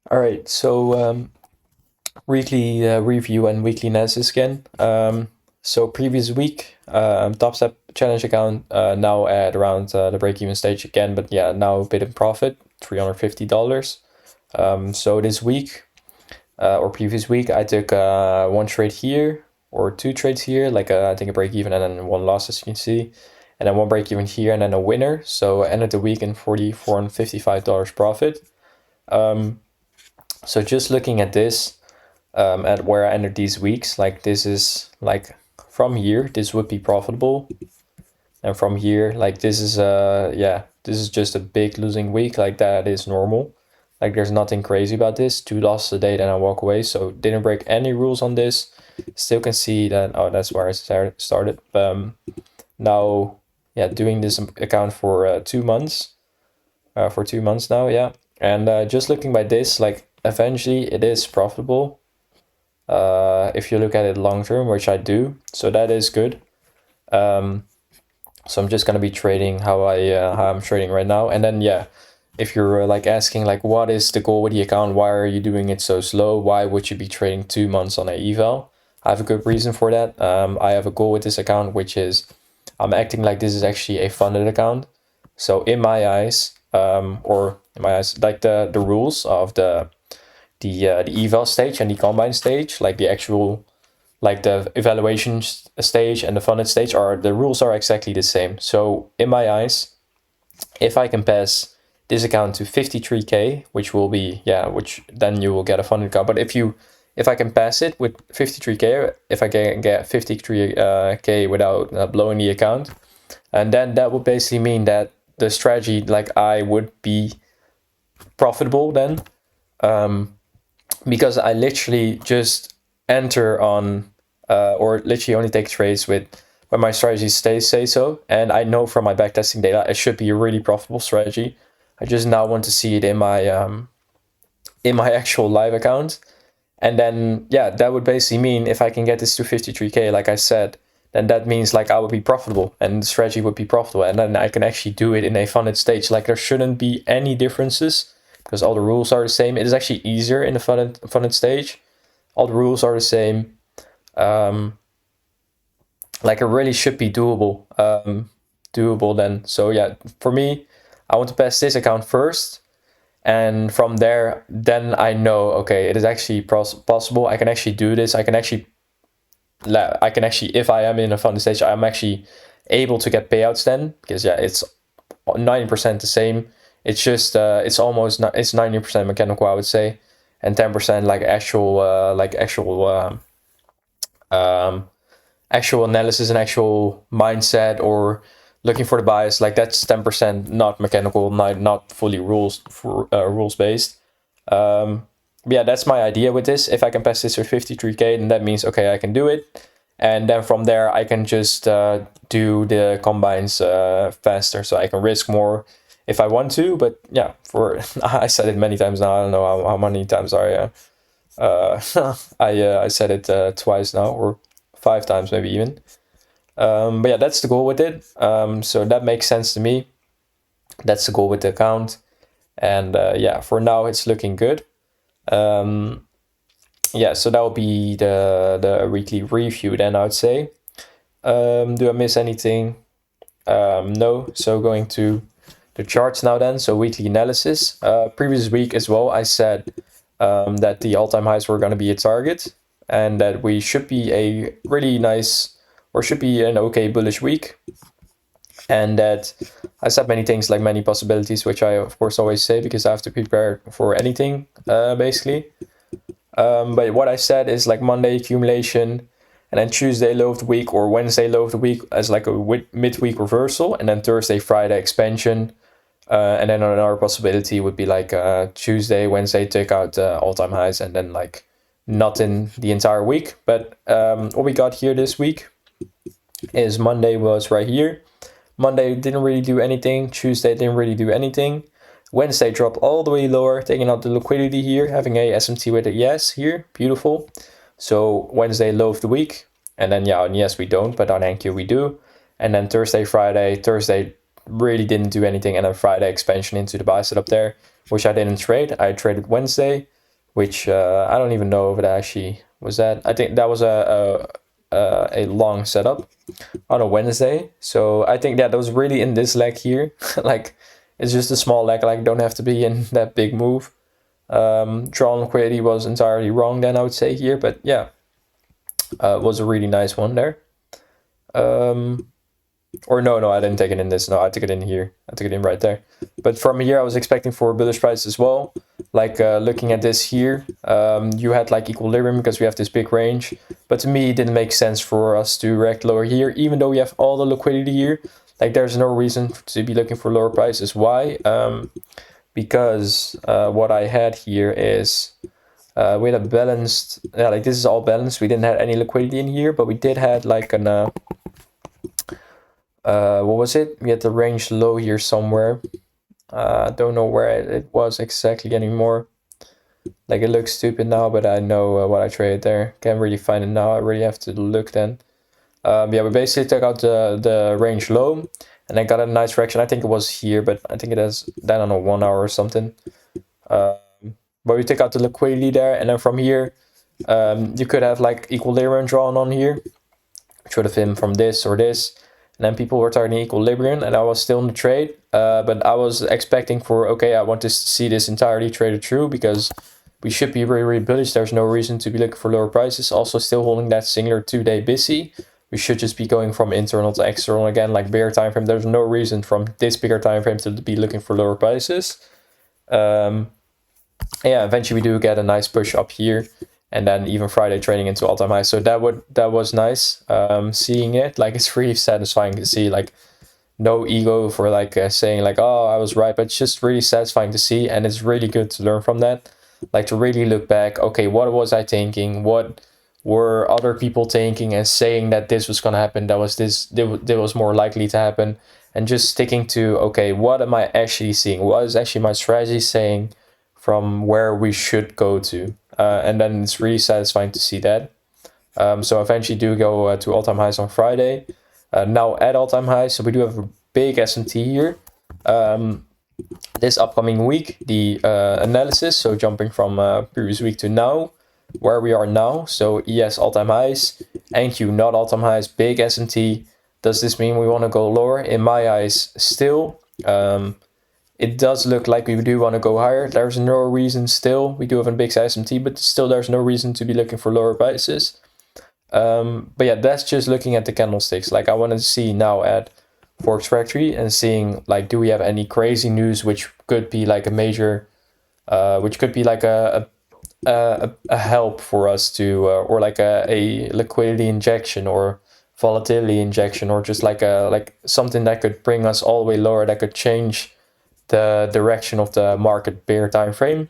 All right, so weekly review and weekly analysis again. So previous week, top step challenge account now at around the break even stage again, but yeah, now a bit in profit, $350. So this week or previous week, I took one trade here or two trades here, like I think a break even and then one loss, as you can see, and then one break even here and then a winner. So I ended the week in $455 profit. So just looking at this, at where I ended these weeks, like this is like from here, this would be profitable. And from here, like this is yeah, this is just a big losing week. Like that is normal. Like there's nothing crazy about this. Two losses a day, then I walk away. So didn't break any rules on this. Still can see that, oh, that's where I started. Now, yeah, doing this account for 2 months. For 2 months now, yeah. And just looking by this, like eventually it is profitable if you look at it long term, which I do. So that is good. So I'm just gonna be trading how I'm trading right now, and then yeah, if you're like asking like what is the goal with the account, why are you doing it so slow? Why would you be trading 2 months on a eval? I have a good reason for that. I have a goal with this account, which is I'm acting like this is actually a funded account. So in my eyes, or in my eyes, like the rules of the eval stage and the combine stage, like the actual like the evaluation stage and the funded stage are the rules are exactly the same. So in my eyes, if I can pass this account to 53k, which will be which then you will get a funded account. But if I can pass it with 53k, if I can get 53k without blowing the account, and then that would basically mean that the strategy, like I would be profitable then, because I literally just enter on or literally only take trades with when my strategy say so, and I know from my backtesting data it should be a really profitable strategy. I just now want to see it in my actual live account, and then yeah, that would basically mean if I can get this to 53k, like I said, then that means like I would be profitable and the strategy would be profitable, and then I can actually do it in a funded stage. Like there shouldn't be any differences because all the rules are the same. It is actually easier in the funded stage. All the rules are the same. Like it really should be doable then. So yeah, for me, I want to pass this account first, and from there, then I know, okay, it is actually possible. I can actually do this. I can actually, if I am in a funded stage, I'm actually able to get payouts then, because yeah, it's 90% the same. It's just it's almost not, it's 90% mechanical, I would say, and 10% like actual analysis and actual mindset or looking for the bias. Like that's 10% not mechanical, not fully rules based. Yeah, that's my idea with this. If I can pass this with 53k, then that means okay, I can do it, and then from there I can just do the combines faster, so I can risk more if I want to. But yeah, for I said it many times now. I don't know how many times I said it twice now, or 5 times maybe even. But yeah, that's the goal with it. So that makes sense to me. That's the goal with the account, and yeah, for now it's looking good. Yeah, so that will be the weekly review then, I would say. Do I miss anything? No. So going to the charts now then. So weekly analysis. Previous week as well, I said that the all-time highs were going to be a target, and that we should be a really nice, or should be an okay bullish week. And that I said many things, like many possibilities, which I of course always say because I have to prepare for anything, basically. But what I said is like Monday accumulation, and then Tuesday low of the week or Wednesday low of the week as like a midweek reversal, and then Thursday, Friday expansion. And then another possibility would be like Tuesday, Wednesday take out all-time highs, and then like not in the entire week. But what we got here this week is Monday was right here. Monday didn't really do anything. Tuesday didn't really do anything. Wednesday dropped all the way lower, taking out the liquidity here, having a SMT with a yes here. Beautiful. So Wednesday low of the week. And then yeah, on yes we don't, but on NQ we do. And then Thursday really didn't do anything, and then Friday expansion into the buy setup there. which I didn't trade. I traded Wednesday, which I don't even know if it actually was that. I think that was a long setup on a Wednesday. So I think that was really in this leg here. Like, it's just a small leg, like don't have to be in that big move. Draw on liquidity was entirely wrong then, I would say here, but yeah, it was a really nice one there. Or no, I didn't take it in this. No, I took it in here. I took it in right there. But from here, I was expecting for a bullish price as well. Like looking at this here, you had like equilibrium because we have this big range. But to me, it didn't make sense for us to react lower here, even though we have all the liquidity here. Like there's no reason to be looking for lower prices. Why? Because what I had here is we had a balanced, yeah, like this is all balanced. We didn't have any liquidity in here, but we did have like an what was it? We had the range low here somewhere. Don't know where it was exactly anymore. Like it looks stupid now, but I know what I traded there. Can't really find it now. I really have to look then. Yeah, we basically took out the range low, and I got a nice reaction. I think it was here, but I think it is then on a 1 hour or something. But we took out the liquidity there, and then from here, you could have like equilibrium drawn on here. Should have been from this or this. And then people were targeting equilibrium, and I was still in the trade. But I was expecting for, okay, I want to see this entirely traded through because we should be really, really bullish. There's no reason to be looking for lower prices. Also still holding that singular 2-day busy. We should just be going from internal to external again, like bigger time frame. There's no reason from this bigger time frame to be looking for lower prices. Yeah, eventually we do get a nice push up here, and then even Friday trading into all-time high. So that was nice. Seeing it, like it's really satisfying to see. Like no ego for like saying like, oh, I was right, but it's just really satisfying to see, and it's really good to learn from that. Like to really look back, okay, what was I thinking? What were other people thinking and saying that this was gonna happen? That was more likely to happen, and just sticking to, okay, what am I actually seeing? What is actually my strategy saying from where we should go to? And then it's really satisfying to see that. So eventually do go to all-time highs on Friday. Now at all-time highs, so we do have a big S&T here. This upcoming week, the analysis, so jumping from previous week to now, where we are now. So ES all-time highs, NQ not all-time highs, big S&T. Does this mean we want to go lower? In my eyes, still. It does look like we do want to go higher. There's no reason still. We do have a big S&T, but still there's no reason to be looking for lower prices. But yeah, that's just looking at the candlesticks. Like I want to see now at Forex Factory and seeing like, do we have any crazy news which could be like a major, which could be like a help for us to, or like a liquidity injection or volatility injection, or just like something that could bring us all the way lower, that could change the direction of the market bigger time frame.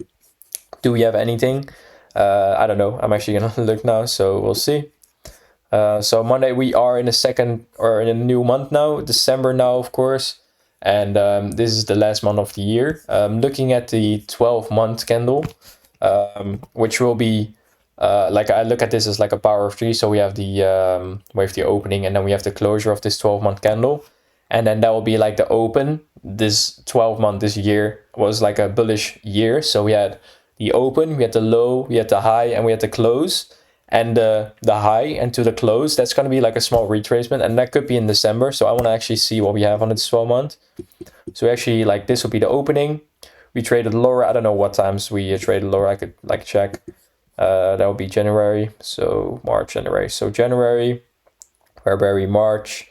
Do we have anything? I don't know. I'm actually gonna look now, so we'll see. So Monday we are in a second, or in a new month now, December now, of course, and this is the last month of the year. Looking at the 12-month candle, which will be like, I look at this as like a power of 3. So we have the opening, and then we have the closure of this 12-month candle, and then that will be like the open. This 12-month, this year was like a bullish year. So we had the open, we had the low, we had the high, and we had the close. And the high and to the close, that's going to be like a small retracement, and that could be in December. So I want to actually see what we have on this 12-month. So actually, like, this will be the opening. We traded lower. I don't know what times we traded lower. I could like check. That will be January. So March, January. So January, February, March.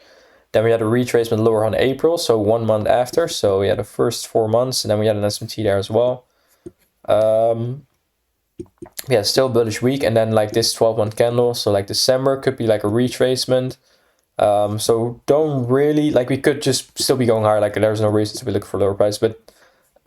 Then we had a retracement lower on April, so 1 month after. So we had the first 4 months, and then we had an S&T there as well. Yeah, still bullish week, and then like this 12-month candle, so like December could be like a retracement. So don't really, like, we could just still be going higher, like there's no reason to be looking for lower price, but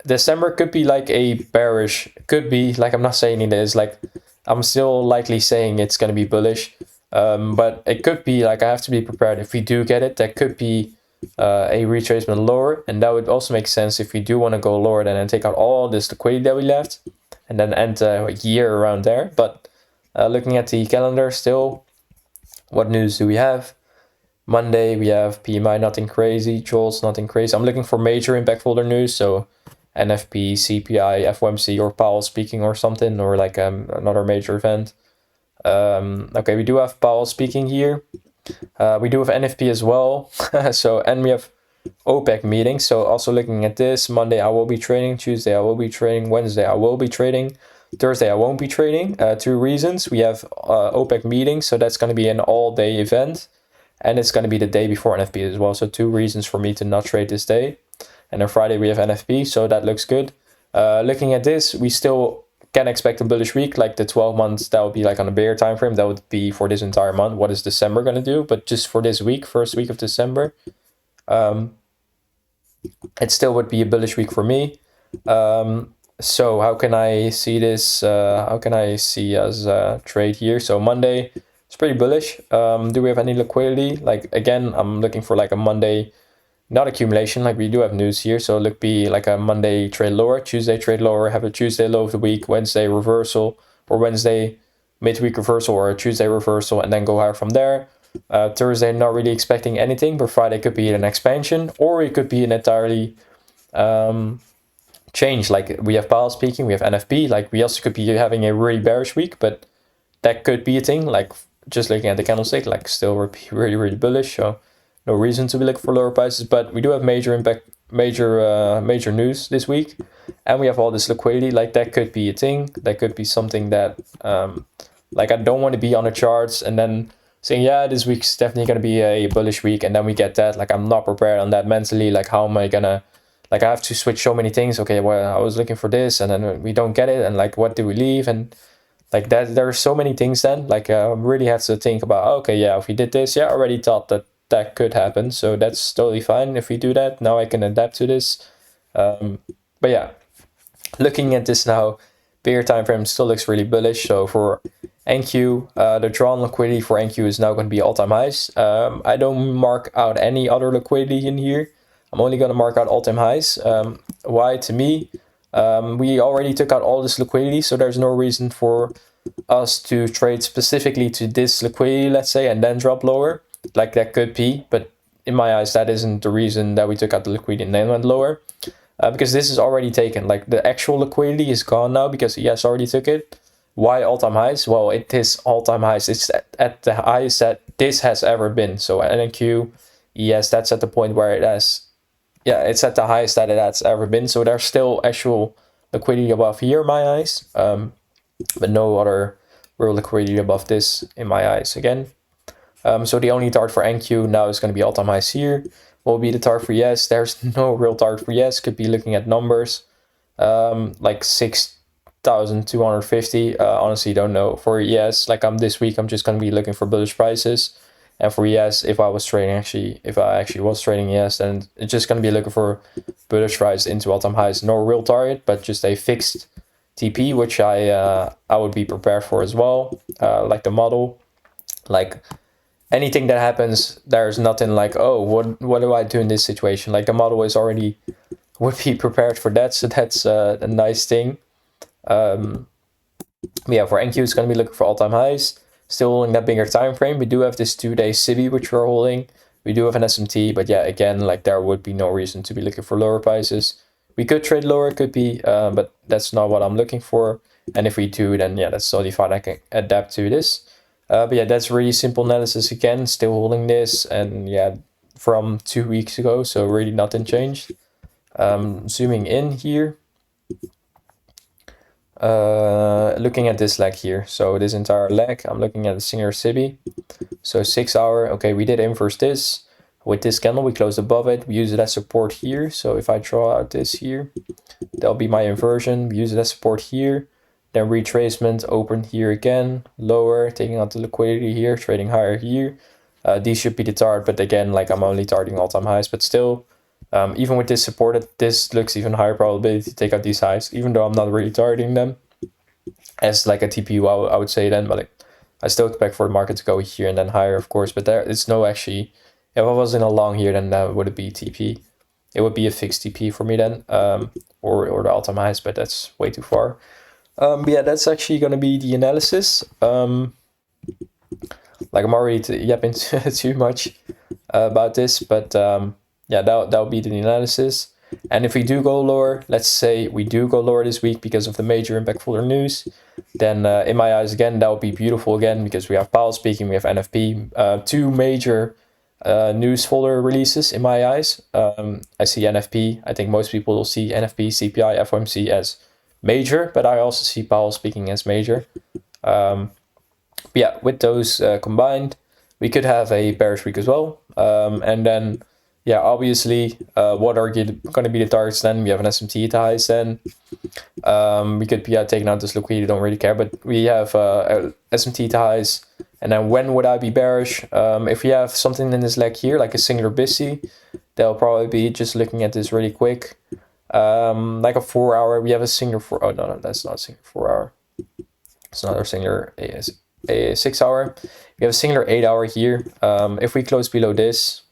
December could be like a bearish, could be like, I'm not saying it is, like I'm still likely saying it's going to be bullish, but it could be like, I have to be prepared if we do get it. That could be a retracement lower, and that would also make sense if we do want to go lower then and take out all this liquidity that we left and then end a year around there. But looking at the calendar still, what news do we have? Monday we have PMI, nothing crazy. JOLTS, nothing crazy. I'm looking for major impact folder news, so NFP, CPI, FOMC, or Powell speaking or something, or like another major event. Okay, we do have Powell speaking here. We do have NFP as well. So, and we have OPEC meeting. So also looking at this, Monday I will be trading, Tuesday I will be trading, Wednesday I will be trading, Thursday I won't be trading. 2 reasons. We have OPEC meeting, so that's going to be an all-day event, and it's going to be the day before NFP as well. So 2 reasons for me to not trade this day. And on Friday we have NFP, so that looks good. Looking at this, we still can expect a bullish week, like the 12 months, that would be like on a bigger time frame. That would be for this entire month. What is December going to do? But just for this week, first week of December, it still would be a bullish week for me. So how can I see this? How can I see as a trade here? So Monday, it's pretty bullish. Do we have any liquidity? Like, again, I'm looking for like a Monday, not accumulation, like we do have news here. So look, be like a Monday trade lower, Tuesday trade lower, have a Tuesday low of the week, Wednesday reversal, or Wednesday midweek reversal, or a Tuesday reversal, and then go higher from there. Thursday, not really expecting anything, but Friday could be an expansion, or it could be an entirely change. Like we have Powell speaking, we have NFP, like we also could be having a really bearish week, but that could be a thing. Like just looking at the candlestick, like still really, really bullish. So no reason to be looking for lower prices, but we do have major news this week, and we have all this liquidity. Like that could be a thing. That could be something that, like I don't want to be on the charts and then saying, yeah, this week's definitely going to be a bullish week, and then we get that. Like I'm not prepared on that mentally. Like how am I gonna, like I have to switch so many things. Okay, well I was looking for this, and then we don't get it, and like what do we leave? And like that, there are so many things then. Like I really have to think about, okay, yeah, if we did this, yeah, I already thought that that could happen, so that's totally fine if we do that. Now I can adapt to this. But yeah, looking at this now, bigger time frame still looks really bullish. So for NQ, the drawn liquidity for NQ is now going to be all-time highs. I don't mark out any other liquidity in here. I'm only going to mark out all-time highs. Why? To me, we already took out all this liquidity, so there's no reason for us to trade specifically to this liquidity, let's say, and then drop lower. Like that could be, but in my eyes, that isn't the reason that we took out the liquidity and then went lower. Because this is already taken. Like the actual liquidity is gone now because ES already took it. Why all-time highs? Well, it is all-time highs. It's at the highest that this has ever been. So NQ, ES, that's at the point where it has, yeah, it's at the highest that it has ever been. So there's still actual liquidity above here in my eyes, but no other real liquidity above this in my eyes again. So the only target for NQ now is going to be all-time highs here. What will be the target for yes? There's no real target for yes. Could be looking at numbers, like 6,250. Honestly, don't know. For yes, like this week, I'm just going to be looking for bullish prices. And for yes, if I actually was trading yes, then it's just going to be looking for bullish price into all-time highs. No real target, but just a fixed TP, which I would be prepared for as well. Like the model, like anything that happens, there's nothing like, oh, what do I do in this situation? Like the model is already would be prepared for that, so that's a nice thing. Yeah, for NQ, it's going to be looking for all-time highs. Still holding that bigger time frame. We do have this 2-day SIBI, which we're holding. We do have an SMT, but yeah, again, like there would be no reason to be looking for lower prices. We could trade lower, could be, but that's not what I'm looking for. And if we do, then yeah, that's totally fine. I can adapt to this. But yeah, that's really simple analysis again. Still holding this, and yeah, from 2 weeks ago, so really nothing changed. Zooming in here. Looking at this leg here, so this entire leg, I'm looking at the singular SIBI. So 6 hour, okay, we did inverse this with this candle. We closed above it. We use it as support here. So if I draw out this here, that'll be my inversion. We use it as support here. Then retracement, open here again, lower, taking out the liquidity here, trading higher here. These should be the target, but again, like I'm only targeting all-time highs, but still, even with this supported, this looks even higher probability to take out these highs, even though I'm not really targeting them as like a TPU, I would say then, but like, I still expect for the market to go here and then higher, of course, but there it's no actually, if I was in a long here, then that would be TP. It would be a fixed TP for me then, or the all-time highs, but that's way too far. Yeah, that's actually going to be the analysis. Like I'm already yapping too much about this, but yeah, that'll be the analysis. And if we do go lower, let's say we do go lower this week because of the major impactful news, then in my eyes, again, that would be beautiful again, because we have Powell speaking, we have NFP, two major news folder releases in my eyes. I see NFP. I think most people will see NFP, CPI, FOMC as major, but I also see Powell speaking as major. Yeah, with those combined, we could have a bearish week as well. And then, yeah, obviously, what are going to be the targets then? We have an SMT to highs then. We could be taking out this liquidity, don't really care, but we have SMT to highs. And then when would I be bearish? If we have something in this leg here, like a singular BISI, they'll probably be just looking at this really quick. Like a 4 hour, we have a singular oh no, that's not a singular 4 hour. It's not a singular a 6 hour. We have a singular 8 hour here. If we close below this,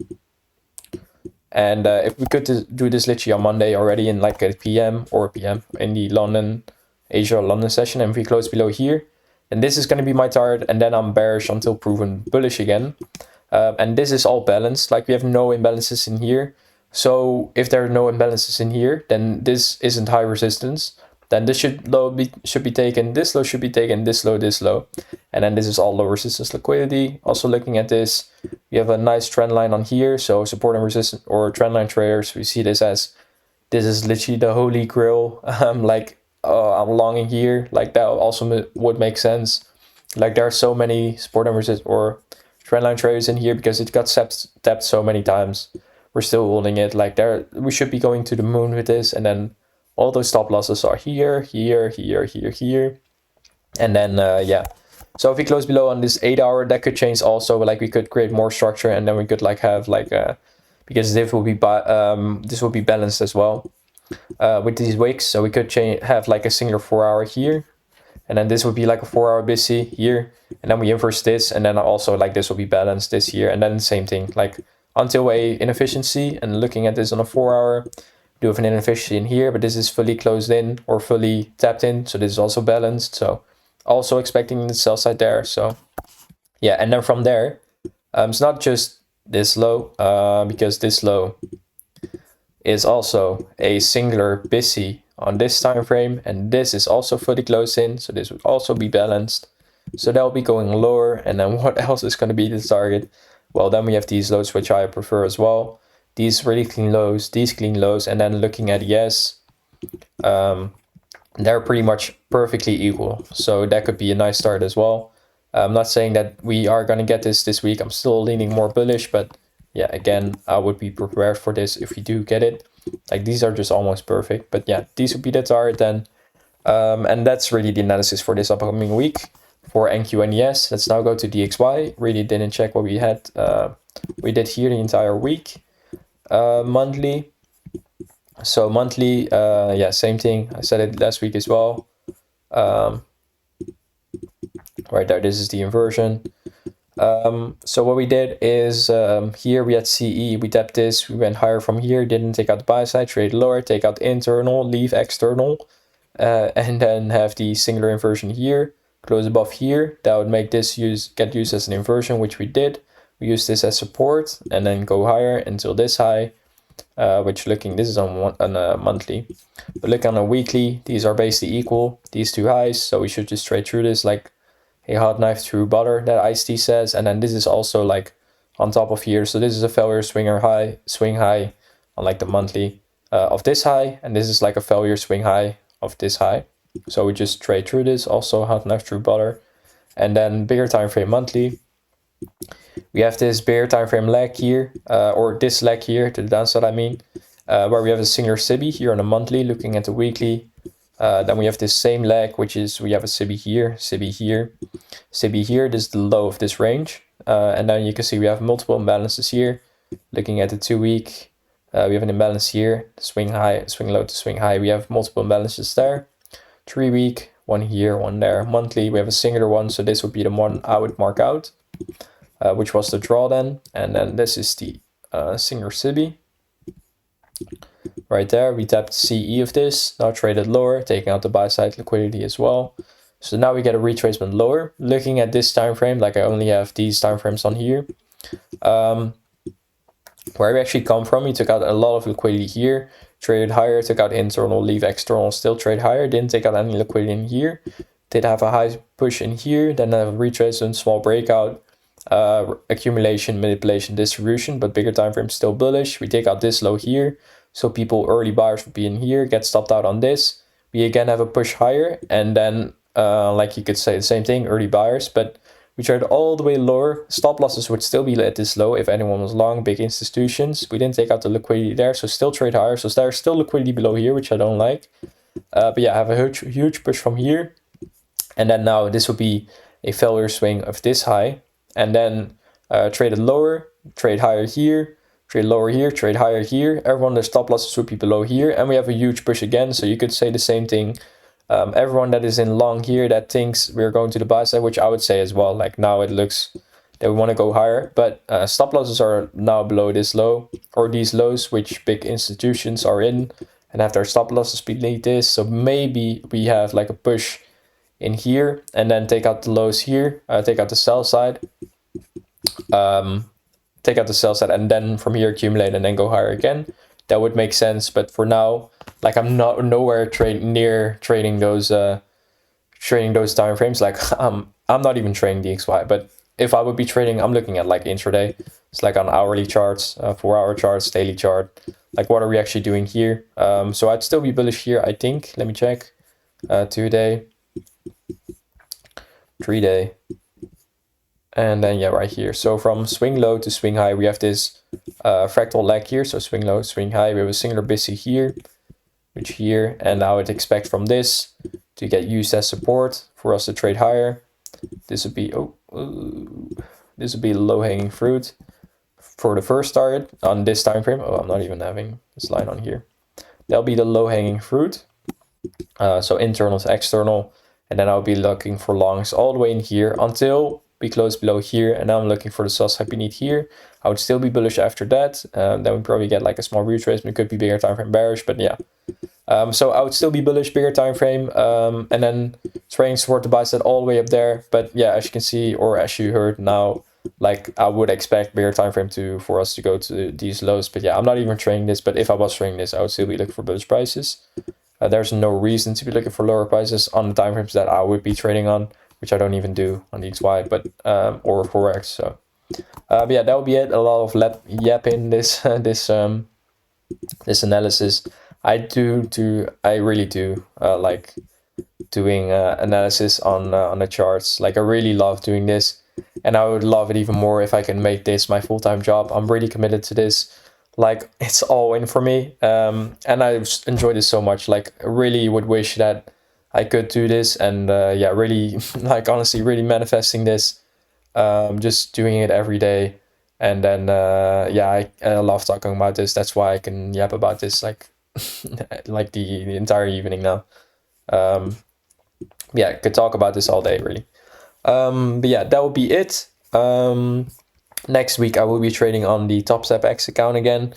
and if we could do this literally on Monday already in like a PM in the Asia-London session, and if we close below here, and this is going to be my target, and then I'm bearish until proven bullish again. And this is all balanced, like we have no imbalances in here. So if there are no imbalances in here, then this isn't high resistance. Then this should be taken, this low should be taken, this low, and then this is all low resistance liquidity. Also looking at this, we have a nice trend line on here, so support and resistance or trend line traders, we see this as, this is literally the holy grail. Like I'm longing here, like that also would make sense. Like there are so many support and resistance or trend line traders in here because it got tapped so many times. We're still holding it, like there, we should be going to the moon with this, and then all those stop losses are here, and then yeah. So if we close below on this 8 hour, that could change also. Like we could create more structure, and then we could like have like because this will be balanced as well with these wicks. So we could have like a singular 4 hour here, and then this would be like a 4 hour BISI here, and then we inverse this, and then also like this will be balanced this here, and then the same thing like until a inefficiency. And looking at this on a 4 hour. Do have an inefficiency in here, but this is fully closed in or fully tapped in, so this is also balanced. So also expecting the sell side there. So yeah, and then from there, it's not just this low, because this low is also a singular BISI on this time frame, and this is also fully closed in, so this would also be balanced. So that'll be going lower, and then what else is going to be the target? Well, then we have these lows, which I prefer as well. These really clean lows, these clean lows, and then looking at yes, they're pretty much perfectly equal. So that could be a nice start as well. I'm not saying that we are going to get this week. I'm still leaning more bullish, but yeah, again, I would be prepared for this if we do get it. Like these are just almost perfect, but yeah, these would be the target then. And that's really the analysis for this upcoming week for NQ and ES. Let's now go to DXY. Really didn't check what we had. We did here the entire week. Monthly. So monthly, yeah, same thing. I said it last week as well. Right there, this is the inversion. So what we did is here we had CE, we tapped this, we went higher from here, didn't take out the buy side, trade lower, take out internal, leave external, and then have the singular inversion here, close above here. That would make this get used as an inversion, which we did. We use this as support and then go higher until this high, which this is on a monthly. But look on a weekly, these are basically equal, these two highs. So we should just trade through this like a hot knife through butter, that ICT says. And then this is also like on top of here. So this is a failure swing high on like the monthly of this high. And this is like a failure swing high of this high. So we just trade through this, also hot knife through butter. And then bigger time frame monthly. We have this bigger time frame leg here, or this leg here to the downside, I mean, where we have a singular SIBI here on a monthly, looking at the weekly. Then we have this same leg, which is we have a SIBI here, SIBI here, SIBI here. This is the low of this range. And then you can see we have multiple imbalances here. Looking at the 2 week, we have an imbalance here, swing high, swing low to swing high. We have multiple imbalances there. 3 week, one here, one there. Monthly, we have a singular one, so this would be the one I would mark out. Which was the draw then, and then this is the singular SIBI. Right there, we tapped CE of this, now traded lower, taking out the buy side liquidity as well. So now we get a retracement lower. Looking at this time frame, like I only have these time frames on here. Where we actually come from, we took out a lot of liquidity here. traded higher, took out internal, leave external, still trade higher, didn't take out any liquidity in here, did have a high push in here, then a retracement, small breakout, accumulation, manipulation, distribution, but bigger time frame still bullish. We take out this low here, so people, early buyers would be in here, get stopped out on this. We again have a push higher, and then like you could say the same thing, early buyers, but we traded all the way lower. Stop losses would still be at this low if anyone was long, big institutions. We didn't take out the liquidity there, so still trade higher. So there's still liquidity below here, which I don't like. But yeah, I have a huge push from here. And then now this would be a failure swing of this high. And then traded lower, trade higher here, trade lower here, trade higher here. Everyone, their stop losses would be below here. And we have a huge push again. So you could say the same thing. Everyone that is in long here that thinks we're going to the buy side, which I would say as well, like now it looks that we want to go higher, but stop losses are now below this low or these lows, which big institutions are in and have their stop losses beneath this. So maybe we have like a push in here and then take out the lows here, take out the sell side, and then from here accumulate and then go higher again. That would make sense, but for now, like I'm not nowhere near trading those time frames. Like I'm not even trading DXY, but if I would be trading, I'm looking at like intraday. It's like on hourly charts, 4-hour charts, daily chart. Like what are we actually doing here? So I'd still be bullish here, I think. Let me check. 2-day, 3-day, and then yeah, right here. So from swing low to swing high, we have this fractal leg here. So swing low, swing high. We have a singular BISI here, which here, and I would expect from this to get used as support for us to trade higher. This would be this would be low-hanging fruit for the first target on this time frame. Oh, I'm not even having this line on here. That'll be the low-hanging fruit. So internal to external, and then I'll be looking for longs all the way in here until we close below here, and now I'm looking for the sell side beneath here. I would still be bullish after that. Then we probably get like a small retracement. It could be bigger time frame bearish, but yeah. So I would still be bullish, bigger time frame, and then trading toward the buy side all the way up there. But yeah, as you can see, or as you heard now, like I would expect bigger time frame for us to go to these lows. But yeah, I'm not even trading this. But if I was trading this, I would still be looking for bullish prices. There's no reason to be looking for lower prices on the time frames that I would be trading on, which I don't even do on DXY, but or Forex. So yeah, that would be it. A lot of yapping this this analysis. I really do like doing analysis on the charts. Like I really love doing this, and I would love it even more if I can make this my full-time job. I'm really committed to this. Like it's all in for me, and I enjoy this so much. Like I really would wish that I could do this, and yeah, really like honestly really manifesting this, just doing it every day. And then yeah, I love talking about this. That's why I can yap about this like like the entire evening now. Yeah, I could talk about this all day really. But yeah, that would be it. Next week I will be trading on the TopStep X account again,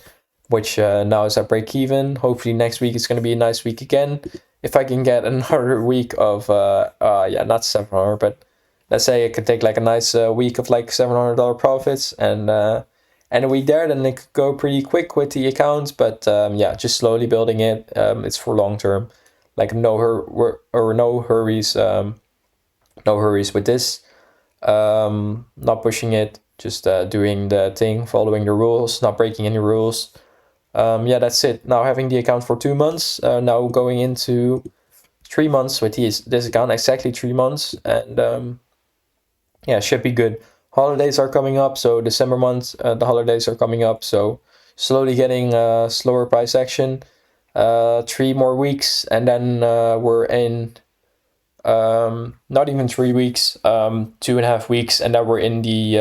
which now is at break even. Hopefully next week is going to be a nice week again. If I can get another week of yeah, not 700, but let's say I could take like a nice week of like $700 profits, and a week there, then it could go pretty quick with the account. But yeah, just slowly building it. It's for long term. Like no hurries. No hurries with this. Not pushing it. Just doing the thing, following the rules, not breaking any rules. Yeah, that's it. Now having the account for 2 months. Now going into 3 months with this account, exactly 3 months, and yeah, should be good. Holidays are coming up, so December month, the holidays are coming up, so slowly getting slower price action. 3 more weeks, and then we're in not even 3 weeks, 2.5 weeks, and then we're in the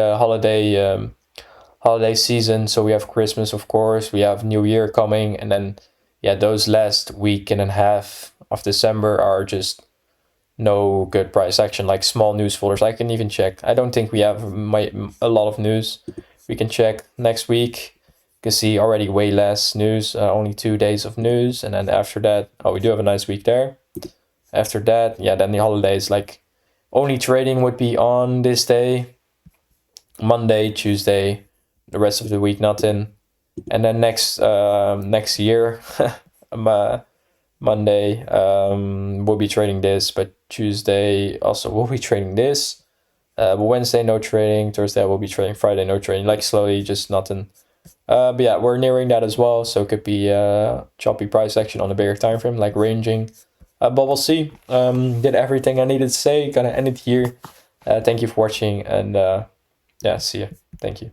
holiday season. So we have Christmas, of course, we have New Year coming, and then yeah, those last week and a half of December are just no good price action, like small news folders. I can even check. I don't think we have a lot of news. We can check next week. You can see already way less news, only 2 days of news, and then after that, oh, we do have a nice week there. After that, yeah, then the holidays, like only trading would be on this day, Monday, Tuesday, the rest of the week nothing. And then next year, Monday we'll be trading this, but Tuesday also we'll be trading this. But Wednesday no trading, Thursday we'll be trading, Friday no trading. Like slowly, just nothing. But yeah, we're nearing that as well, so it could be choppy price action on a bigger time frame, like ranging. But we'll see. Did everything I needed to say. Gonna end it here. Thank you for watching, and yeah, see you. Thank you.